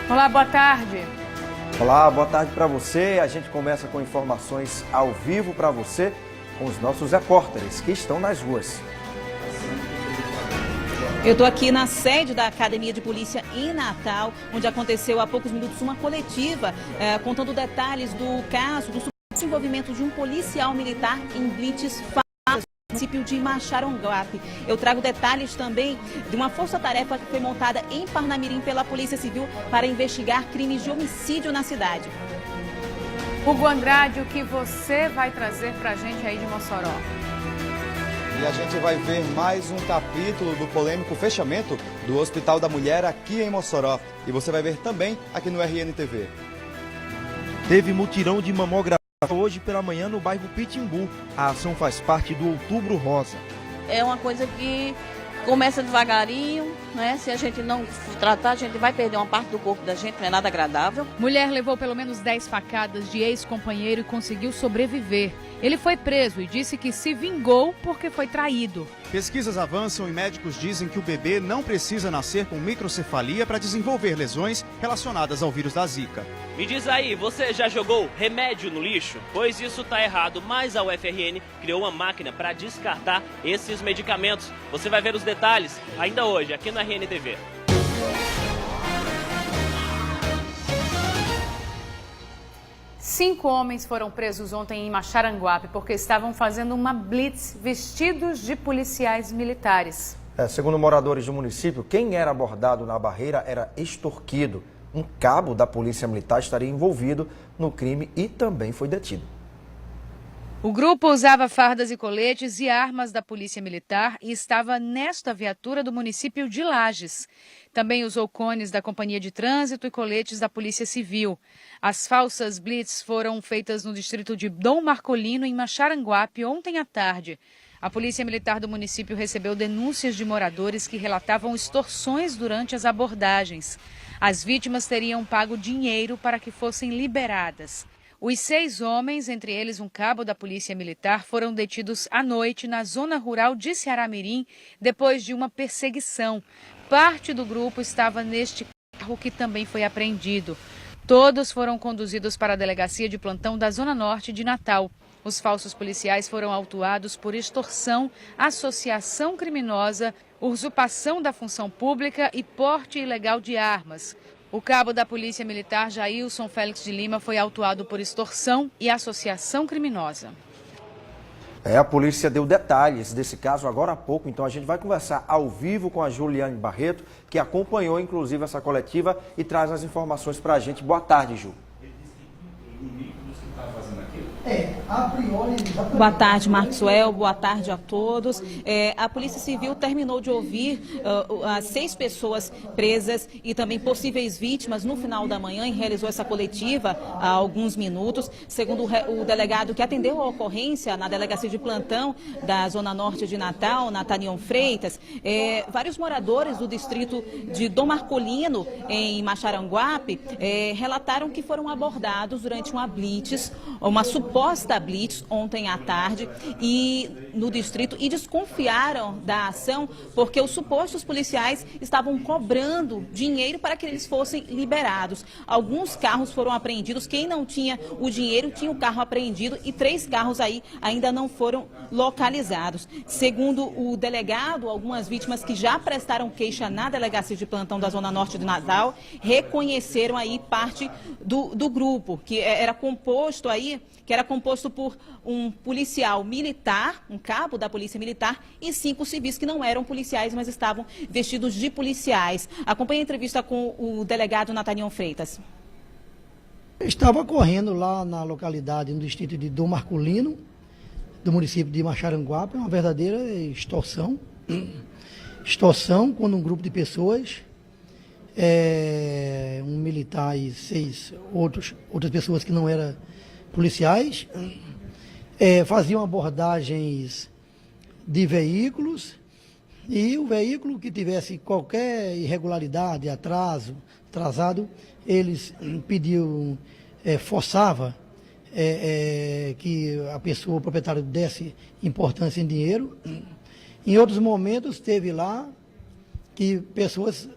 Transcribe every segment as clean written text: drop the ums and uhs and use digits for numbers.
Olá, boa tarde. Olá, boa tarde para você. A gente começa com informações ao vivo para você com os nossos repórteres que estão nas ruas. Eu estou aqui na sede da Academia de Polícia em Natal, onde aconteceu há poucos minutos uma coletiva contando detalhes do caso do desenvolvimento de um policial militar em blitz no município de Maxaranguape. Eu trago detalhes também de uma força-tarefa que foi montada em Parnamirim pela Polícia Civil para investigar crimes de homicídio na cidade. Hugo Andrade, o que você vai trazer para a gente aí de Mossoró? E a gente vai ver mais um capítulo do polêmico fechamento do Hospital da Mulher aqui em Mossoró. E você vai ver também aqui no RNTV. Teve mutirão de mamografia hoje pela manhã no bairro Pitimbu. A ação faz parte do Outubro Rosa. É uma coisa que começa devagarinho, né? Se a gente não tratar, a gente vai perder uma parte do corpo da gente, não é nada agradável. Mulher levou pelo menos 10 facadas de ex-companheiro e conseguiu sobreviver. Ele foi preso e disse que se vingou porque foi traído. Pesquisas avançam e médicos dizem que o bebê não precisa nascer com microcefalia para desenvolver lesões relacionadas ao vírus da Zika. Me diz aí, você já jogou remédio no lixo? Pois isso está errado, mas a UFRN criou uma máquina para descartar esses medicamentos. Você vai ver os detalhes ainda hoje, aqui na RNTV. Cinco homens foram presos ontem em Maxaranguape porque estavam fazendo uma blitz vestidos de policiais militares. Segundo moradores do município, quem era abordado na barreira era extorquido. Um cabo da Polícia Militar estaria envolvido no crime e também foi detido. O grupo usava fardas e coletes e armas da Polícia Militar e estava nesta viatura do município de Lages. Também usou cones da Companhia de Trânsito e coletes da Polícia Civil. As falsas blitz foram feitas no distrito de Dom Marcolino, em Maxaranguape, ontem à tarde. A Polícia Militar do município recebeu denúncias de moradores que relatavam extorsões durante as abordagens. As vítimas teriam pago dinheiro para que fossem liberadas. Os 6 homens, entre eles um cabo da Polícia Militar, foram detidos à noite na zona rural de Ceará-Mirim, depois de uma perseguição. Parte do grupo estava neste carro que também foi apreendido. Todos foram conduzidos para a delegacia de plantão da Zona Norte de Natal. Os falsos policiais foram autuados por extorsão, associação criminosa, usurpação da função pública e porte ilegal de armas. O cabo da Polícia Militar, Jailson Félix de Lima, foi autuado por extorsão e associação criminosa. A polícia deu detalhes desse caso agora há pouco, então a gente vai conversar ao vivo com a Juliane Barreto, que acompanhou inclusive essa coletiva e traz as informações para a gente. Boa tarde, Ju. Boa tarde, Maxwell. Boa tarde a todos. A Polícia Civil terminou de ouvir as 6 pessoas presas e também possíveis vítimas no final da manhã e realizou essa coletiva há alguns minutos. Segundo o delegado que atendeu a ocorrência na delegacia de plantão da Zona Norte de Natal, Natanion Freitas, vários moradores do distrito de Dom Marcolino, em Maxaranguape, relataram que foram abordados durante uma blitz, uma suposta blitz ontem à tarde no distrito e desconfiaram da ação porque os supostos policiais estavam cobrando dinheiro para que eles fossem liberados. Alguns carros foram apreendidos, quem não tinha o dinheiro tinha o carro apreendido e 3 carros aí ainda não foram localizados. Segundo o delegado, algumas vítimas que já prestaram queixa na delegacia de plantão da Zona Norte de Natal reconheceram aí parte do grupo, que era composto por um policial militar, um cabo da Polícia Militar e 5 civis que não eram policiais, mas estavam vestidos de policiais. Acompanhe a entrevista com o delegado Natanion Freitas. Estava ocorrendo lá na localidade, no distrito de Dom Marcolino, do município de Maxaranguape, uma verdadeira extorsão. Extorsão quando um grupo de pessoas, um militar e 6 outras pessoas que não eram policiais, faziam abordagens de veículos e o veículo que tivesse qualquer irregularidade, atrasado, eles pediam, forçava que a pessoa, o proprietário, desse importância em dinheiro. Em outros momentos teve lá que pessoas,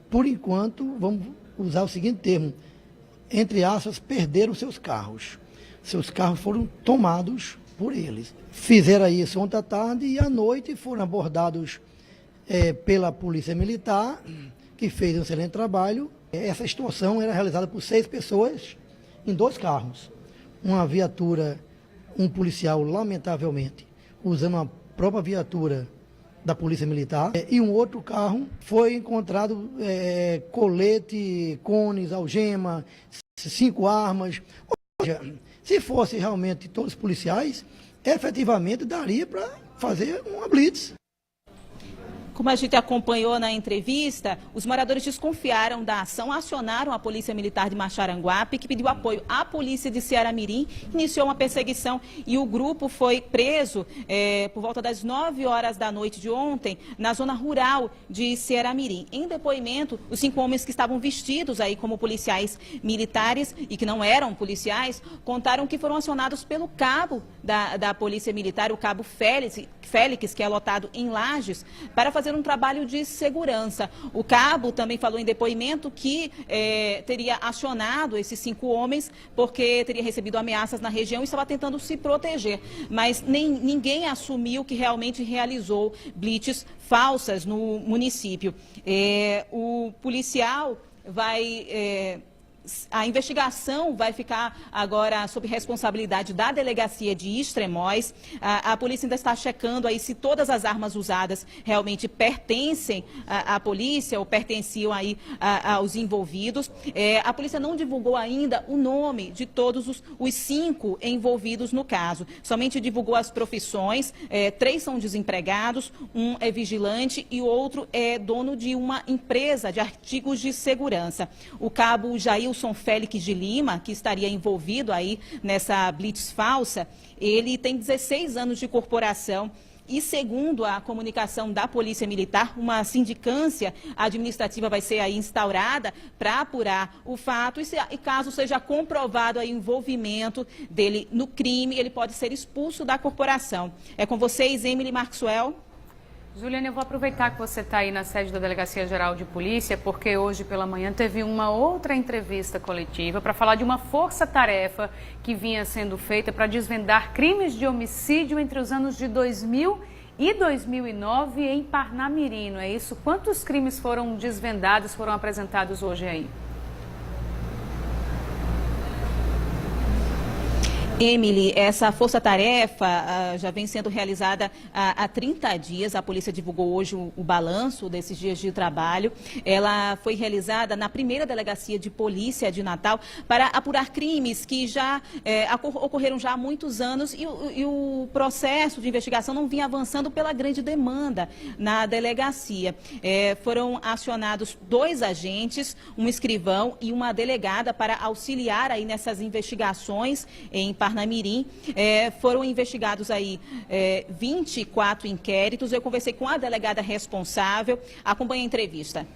por enquanto, vamos usar o seguinte termo, entre aspas, perderam seus carros. Seus carros foram tomados por eles. Fizeram isso ontem à tarde e à noite foram abordados pela Polícia Militar, que fez um excelente trabalho. Essa extorsão era realizada por 6 pessoas em 2 carros. Uma viatura, um policial, lamentavelmente, usando a própria viatura da Polícia Militar, e um outro carro foi encontrado colete, cones, algema, 5 armas. Ou seja, se fosse realmente todos policiais, efetivamente daria para fazer uma blitz. Como a gente acompanhou na entrevista, os moradores desconfiaram da ação, acionaram a Polícia Militar de Maxaranguape, que pediu apoio à Polícia de Ceará-Mirim, iniciou uma perseguição e o grupo foi preso por volta das 9 horas da noite de ontem, na zona rural de Ceará-Mirim. Em depoimento, os 5 homens que estavam vestidos aí como policiais militares e que não eram policiais, contaram que foram acionados pelo cabo da Polícia Militar, o cabo Félix, que é lotado em Lages, para fazer um trabalho de segurança. O cabo também falou em depoimento que teria acionado esses 5 homens porque teria recebido ameaças na região e estava tentando se proteger. Mas ninguém assumiu que realmente realizou blitz falsas no município. O policial vai... A investigação vai ficar agora sob responsabilidade da Delegacia de Extremóis. A polícia ainda está checando aí se todas as armas usadas realmente pertencem à polícia ou pertenciam aí aos envolvidos. A polícia não divulgou ainda o nome de todos os 5 envolvidos no caso. Somente divulgou as profissões. 3 são desempregados, um é vigilante e o outro é dono de uma empresa de artigos de segurança. O cabo Jailson Félix de Lima, que estaria envolvido aí nessa blitz falsa, ele tem 16 anos de corporação e, segundo a comunicação da Polícia Militar, uma sindicância administrativa vai ser aí instaurada para apurar o fato e caso seja comprovado o envolvimento dele no crime, ele pode ser expulso da corporação. É com vocês, Emily Maxwell. Juliana, eu vou aproveitar que você está aí na sede da Delegacia Geral de Polícia, porque hoje pela manhã teve uma outra entrevista coletiva para falar de uma força-tarefa que vinha sendo feita para desvendar crimes de homicídio entre os anos de 2000 e 2009 em Parnamirim, não é isso? Quantos crimes foram desvendados, foram apresentados hoje aí? Emily, essa força-tarefa já vem sendo realizada há 30 dias. A polícia divulgou hoje o balanço desses dias de trabalho. Ela foi realizada na primeira delegacia de polícia de Natal para apurar crimes que já ocorreram já há muitos anos e o processo de investigação não vinha avançando pela grande demanda na delegacia. Foram acionados 2 agentes, um escrivão e uma delegada para auxiliar aí nessas investigações em Parnamirim. Foram investigados aí 24 inquéritos. Eu conversei com a delegada responsável. Acompanhe a entrevista.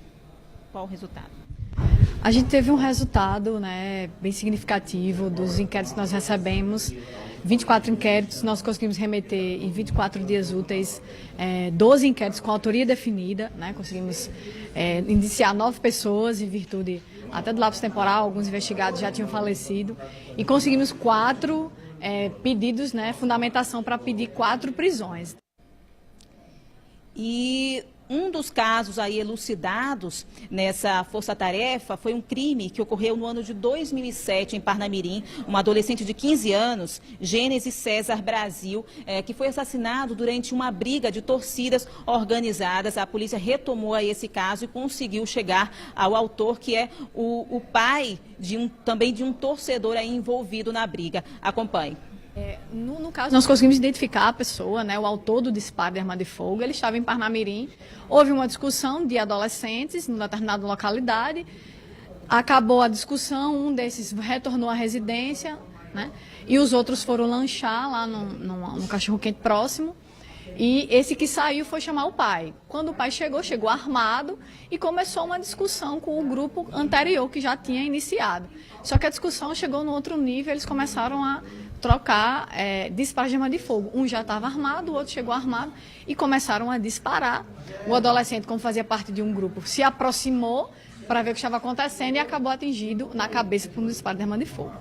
Qual o resultado? A gente teve um resultado, né, bem significativo dos inquéritos que nós recebemos. 24 inquéritos, nós conseguimos remeter em 24 dias úteis 12 inquéritos com autoria definida, né, conseguimos indiciar 9 pessoas em virtude até do lapso temporal, alguns investigados já tinham falecido, e conseguimos 4 pedidos, né, fundamentação para pedir 4 prisões. E um dos casos aí elucidados nessa força-tarefa foi um crime que ocorreu no ano de 2007 em Parnamirim. Uma adolescente de 15 anos, Gênesis César Brasil, que foi assassinado durante uma briga de torcidas organizadas. A polícia retomou aí esse caso e conseguiu chegar ao autor, que é o pai também de um torcedor aí envolvido na briga. Acompanhe. No caso, nós conseguimos identificar a pessoa, né, o autor do disparo de arma de fogo. Ele estava em Parnamirim. Houve uma discussão de adolescentes numa determinada localidade. Acabou a discussão, um desses retornou à residência, né, e os outros foram lanchar lá num cachorro-quente próximo. E esse que saiu foi chamar o pai. Quando o pai chegou armado e começou uma discussão com o grupo anterior que já tinha iniciado. Só que a discussão chegou no outro nível, eles começaram a trocar disparos de arma de fogo. Um já estava armado, o outro chegou armado e começaram a disparar. O adolescente, como fazia parte de um grupo, se aproximou para ver o que estava acontecendo e acabou atingido na cabeça por um disparo de arma de fogo.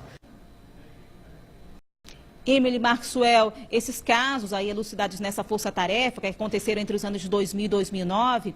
Emily, Maxwell, esses casos aí elucidados nessa força-tarefa que aconteceram entre os anos de 2000 e 2009,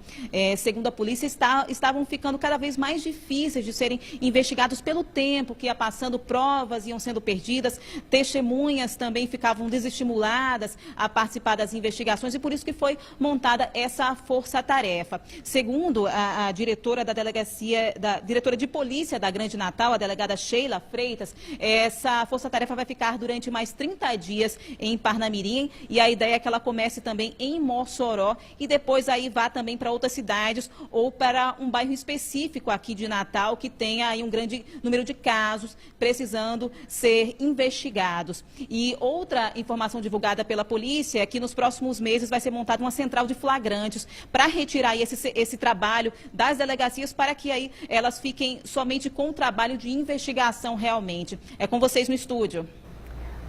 segundo a polícia, estavam ficando cada vez mais difíceis de serem investigados pelo tempo que ia passando, provas iam sendo perdidas, testemunhas também ficavam desestimuladas a participar das investigações e por isso que foi montada essa força-tarefa. Segundo a diretora da delegacia, diretora de polícia da Grande Natal, a delegada Sheila Freitas, essa força-tarefa vai ficar durante mais 30 dias em Parnamirim e a ideia é que ela comece também em Mossoró e depois aí vá também para outras cidades ou para um bairro específico aqui de Natal que tenha aí um grande número de casos precisando ser investigados. E outra informação divulgada pela polícia é que nos próximos meses vai ser montada uma central de flagrantes para retirar aí esse trabalho das delegacias para que aí elas fiquem somente com o trabalho de investigação realmente. É com vocês no estúdio.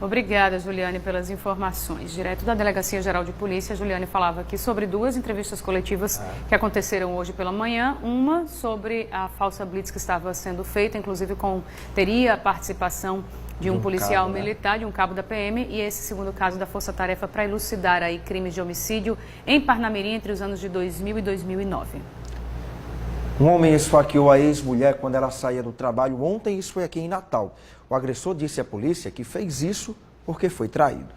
Obrigada, Juliane, pelas informações. Direto da Delegacia Geral de Polícia, a Juliane falava aqui sobre duas entrevistas coletivas que aconteceram hoje pela manhã. Uma sobre a falsa blitz que estava sendo feita, inclusive teria a participação de um policial militar, de um cabo da PM, e esse segundo caso da Força Tarefa para elucidar aí crimes de homicídio em Parnamirim entre os anos de 2000 e 2009. Um homem esfaqueou a ex-mulher quando ela saía do trabalho. Ontem isso foi aqui em Natal. O agressor disse à polícia que fez isso porque foi traído.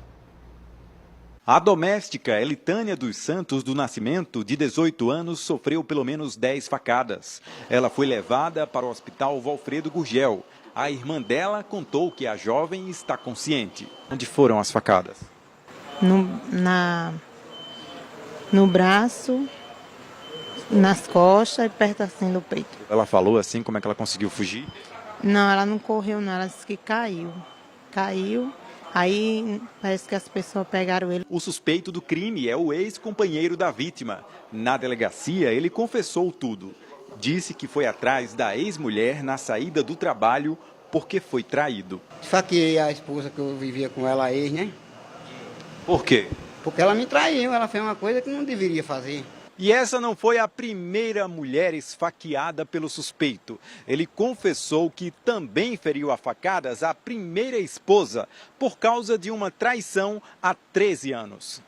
A doméstica Elitânia dos Santos do Nascimento, de 18 anos, sofreu pelo menos 10 facadas. Ela foi levada para o hospital Valfredo Gurgel. A irmã dela contou que a jovem está consciente. Onde foram as facadas? No braço, nas costas e perto assim do peito. Ela falou assim, como é que ela conseguiu fugir? Não, ela não correu não, ela disse que caiu. Caiu, aí parece que as pessoas pegaram ele. O suspeito do crime é o ex-companheiro da vítima. Na delegacia, ele confessou tudo. Disse que foi atrás da ex-mulher na saída do trabalho porque foi traído. Esfaqueei a esposa que eu vivia com ela, a ex, né? Por quê? Porque ela me traiu, ela fez uma coisa que não deveria fazer. E essa não foi a primeira mulher esfaqueada pelo suspeito. Ele confessou que também feriu a facadas a primeira esposa por causa de uma traição há 13 anos.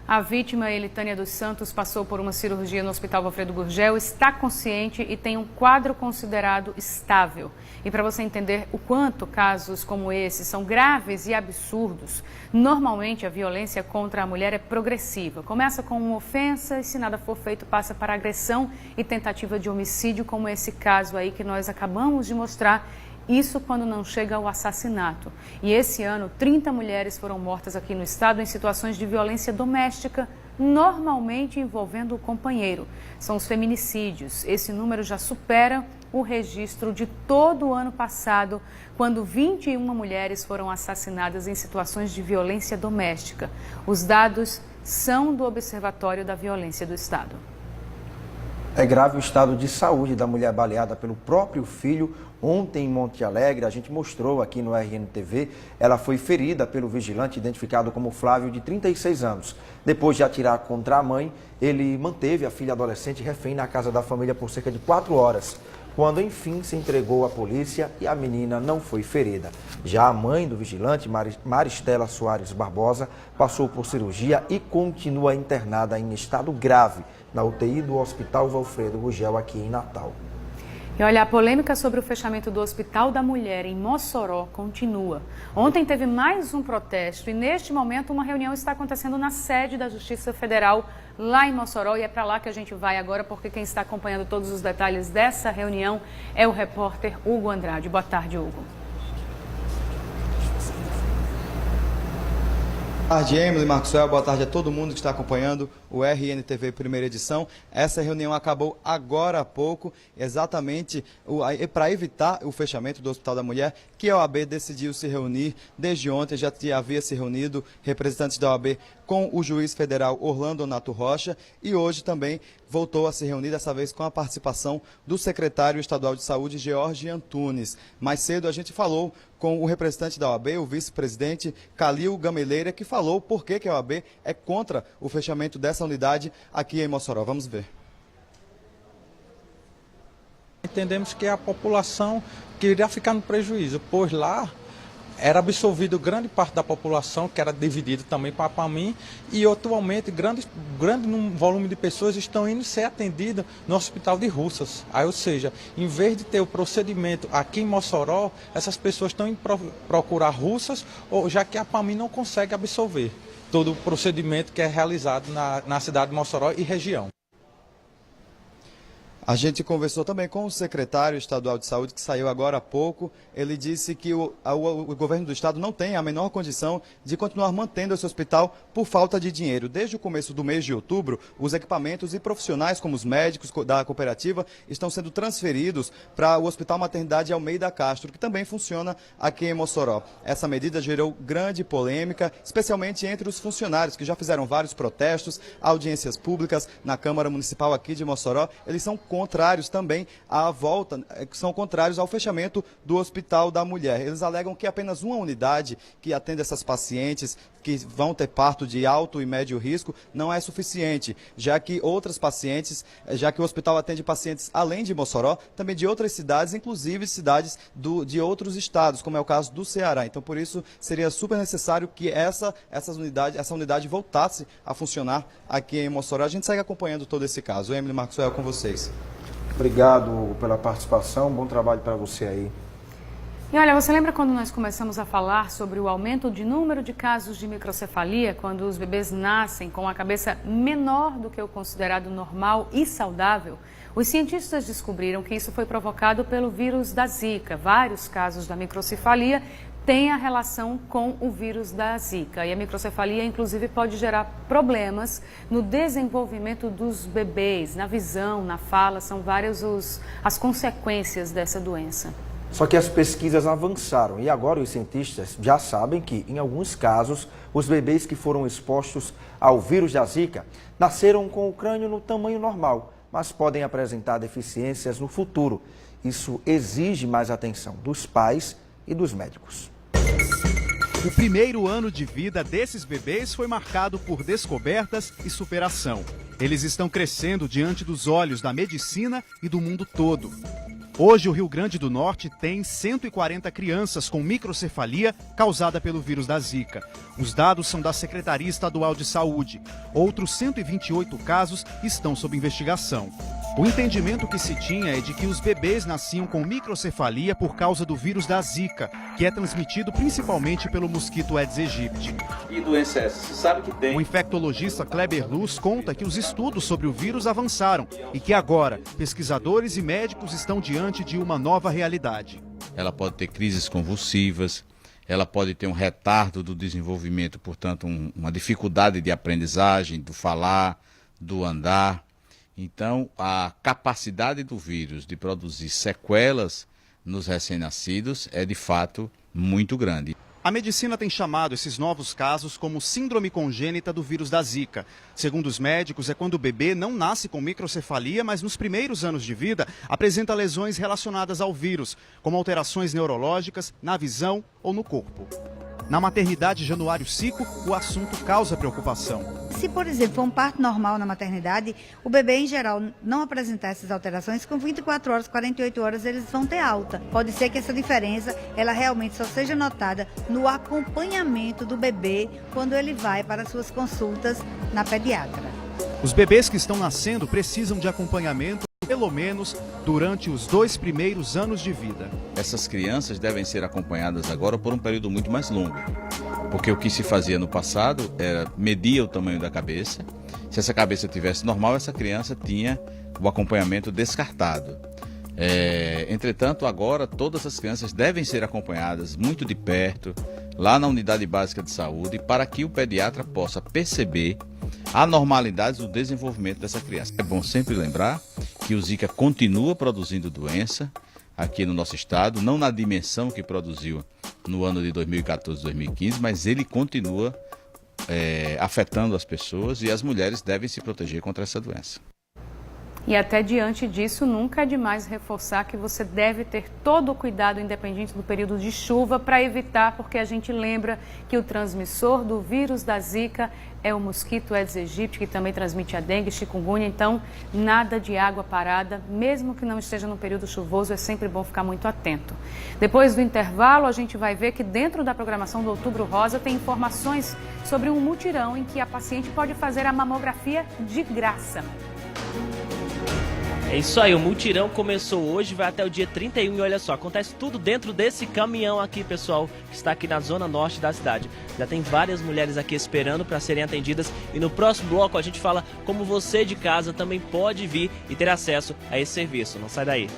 A vítima, Elitânia dos Santos, passou por uma cirurgia no Hospital Valfredo Gurgel, está consciente e tem um quadro considerado estável. E para você entender o quanto casos como esse são graves e absurdos, normalmente a violência contra a mulher é progressiva. Começa com uma ofensa e, se nada for feito, passa para agressão e tentativa de homicídio, como esse caso aí que nós acabamos de mostrar. Isso quando não chega ao assassinato. E esse ano, 30 mulheres foram mortas aqui no estado em situações de violência doméstica, normalmente envolvendo o companheiro. São os feminicídios. Esse número já supera o registro de todo o ano passado, quando 21 mulheres foram assassinadas em situações de violência doméstica. Os dados são do Observatório da Violência do Estado. É grave o estado de saúde da mulher baleada pelo próprio filho. Ontem, em Monte Alegre, a gente mostrou aqui no RNTV, ela foi ferida pelo vigilante identificado como Flávio, de 36 anos. Depois de atirar contra a mãe, ele manteve a filha adolescente refém na casa da família por cerca de 4 horas, quando enfim se entregou à polícia e a menina não foi ferida. Já a mãe do vigilante, Maristela Soares Barbosa, passou por cirurgia e continua internada em estado grave na UTI do Hospital Valfredo Gurgel, aqui em Natal. E olha, a polêmica sobre o fechamento do Hospital da Mulher em Mossoró continua. Ontem teve mais um protesto e neste momento uma reunião está acontecendo na sede da Justiça Federal lá em Mossoró, e é para lá que a gente vai agora, porque quem está acompanhando todos os detalhes dessa reunião é o repórter Hugo Andrade. Boa tarde, Hugo. Boa tarde, Emily, Maxwell, boa tarde a todo mundo que está acompanhando o RNTV primeira edição. Essa reunião acabou agora há pouco, exatamente para evitar o fechamento do Hospital da Mulher, que a OAB decidiu se reunir desde ontem. Já havia se reunido representantes da OAB com o juiz federal Orlando Nato Rocha e hoje também voltou a se reunir, dessa vez com a participação do secretário estadual de saúde, George Antunes. Mais cedo a gente falou com o representante da OAB, o vice-presidente Calil Gameleira, que falou por que a OAB é contra o fechamento dessa unidade aqui em Mossoró. Vamos ver. entendemos que a população que iria ficar no prejuízo, pois lá era absorvido grande parte da população, que era dividido também para a PAMIM, e atualmente grande volume de pessoas estão indo ser atendidas no hospital de Russas. Aí, ou seja, em vez de ter o procedimento aqui em Mossoró, essas pessoas estão indo procurar Russas, já que a PAMIM não consegue absorver todo o procedimento que é realizado na cidade de Mossoró e região. A gente conversou também com o secretário estadual de saúde, que saiu agora há pouco. Ele disse que o governo do estado não tem a menor condição de continuar mantendo esse hospital por falta de dinheiro. Desde o começo do mês de outubro, os equipamentos e profissionais, como os médicos da cooperativa, estão sendo transferidos para o Hospital Maternidade Almeida Castro, que também funciona aqui em Mossoró. Essa medida gerou grande polêmica, especialmente entre os funcionários, que já fizeram vários protestos, audiências públicas na Câmara Municipal aqui de Mossoró. Eles são contrários também à volta, são contrários ao fechamento do Hospital da Mulher. Eles alegam que apenas uma unidade que atende essas pacientes que vão ter parto de alto e médio risco não é suficiente, já que outras pacientes, já que o hospital atende pacientes além de Mossoró, também de outras cidades, inclusive cidades de outros estados, como é o caso do Ceará. Então, por isso, seria super necessário que essa unidade voltasse a funcionar aqui em Mossoró. A gente segue acompanhando todo esse caso. Emily Maxwell, com vocês. Obrigado pela participação, bom trabalho para você aí. E olha, você lembra quando nós começamos a falar sobre o aumento de número de casos de microcefalia, quando os bebês nascem com a cabeça menor do que o considerado normal e saudável? Os cientistas descobriram que isso foi provocado pelo vírus da Zika. Vários casos da microcefalia têm a relação com o vírus da Zika. E a microcefalia, inclusive, pode gerar problemas no desenvolvimento dos bebês, na visão, na fala. São várias as consequências dessa doença. Só que as pesquisas avançaram e agora os cientistas já sabem que, em alguns casos, os bebês que foram expostos ao vírus da Zika nasceram com o crânio no tamanho normal, mas podem apresentar deficiências no futuro. Isso exige mais atenção dos pais e dos médicos. O primeiro ano de vida desses bebês foi marcado por descobertas e superação. Eles estão crescendo diante dos olhos da medicina e do mundo todo. Hoje, o Rio Grande do Norte tem 140 crianças com microcefalia causada pelo vírus da Zika. Os dados são da Secretaria Estadual de Saúde. Outros 128 casos estão sob investigação. O entendimento que se tinha é de que os bebês nasciam com microcefalia por causa do vírus da Zika, que é transmitido principalmente pelo mosquito Aedes aegypti. E doença é essa? Você sabe que tem. O infectologista Kleber Luz conta que os estudos sobre o vírus avançaram e que agora pesquisadores e médicos estão diante de uma nova realidade. Ela pode ter crises convulsivas, ela pode ter um retardo do desenvolvimento, portanto, uma dificuldade de aprendizagem, do falar, do andar. Então, a capacidade do vírus de produzir sequelas nos recém-nascidos é, de fato, muito grande. A medicina tem chamado esses novos casos como síndrome congênita do vírus da Zika. Segundo os médicos, é quando o bebê não nasce com microcefalia, mas nos primeiros anos de vida apresenta lesões relacionadas ao vírus, como alterações neurológicas, na visão ou no corpo. Na maternidade Januário Cico, o assunto causa preocupação. Se, por exemplo, for um parto normal na maternidade, o bebê, em geral, não apresentar essas alterações, com 24 horas, 48 horas, eles vão ter alta. Pode ser que essa diferença, ela realmente só seja notada no acompanhamento do bebê quando ele vai para suas consultas na pediatra. Os bebês que estão nascendo precisam de acompanhamento, pelo menos durante os 2 primeiros anos de vida. Essas crianças devem ser acompanhadas agora por um período muito mais longo, porque o que se fazia no passado era medir o tamanho da cabeça. Se essa cabeça tivesse normal, essa criança tinha o acompanhamento descartado. Entretanto, agora todas as crianças devem ser acompanhadas muito de perto, lá na unidade básica de saúde, para que o pediatra possa perceber anormalidades do desenvolvimento dessa criança. É bom sempre lembrar que o Zika continua produzindo doença aqui no nosso estado, não na dimensão que produziu no ano de 2014, 2015, mas ele continua afetando as pessoas e as mulheres devem se proteger contra essa doença. E até diante disso, nunca é demais reforçar que você deve ter todo o cuidado, independente do período de chuva, para evitar, porque a gente lembra que o transmissor do vírus da Zika é o mosquito Aedes aegypti, que também transmite a dengue, chikungunya. Então, nada de água parada, mesmo que não esteja no período chuvoso, é sempre bom ficar muito atento. Depois do intervalo, a gente vai ver que dentro da programação do Outubro Rosa tem informações sobre um mutirão em que a paciente pode fazer a mamografia de graça. É isso aí, o mutirão começou hoje, vai até o dia 31 e olha só, acontece tudo dentro desse caminhão aqui, pessoal, que está aqui na zona norte da cidade. Já tem várias mulheres aqui esperando para serem atendidas e no próximo bloco a gente fala como você de casa também pode vir e ter acesso a esse serviço. Não sai daí.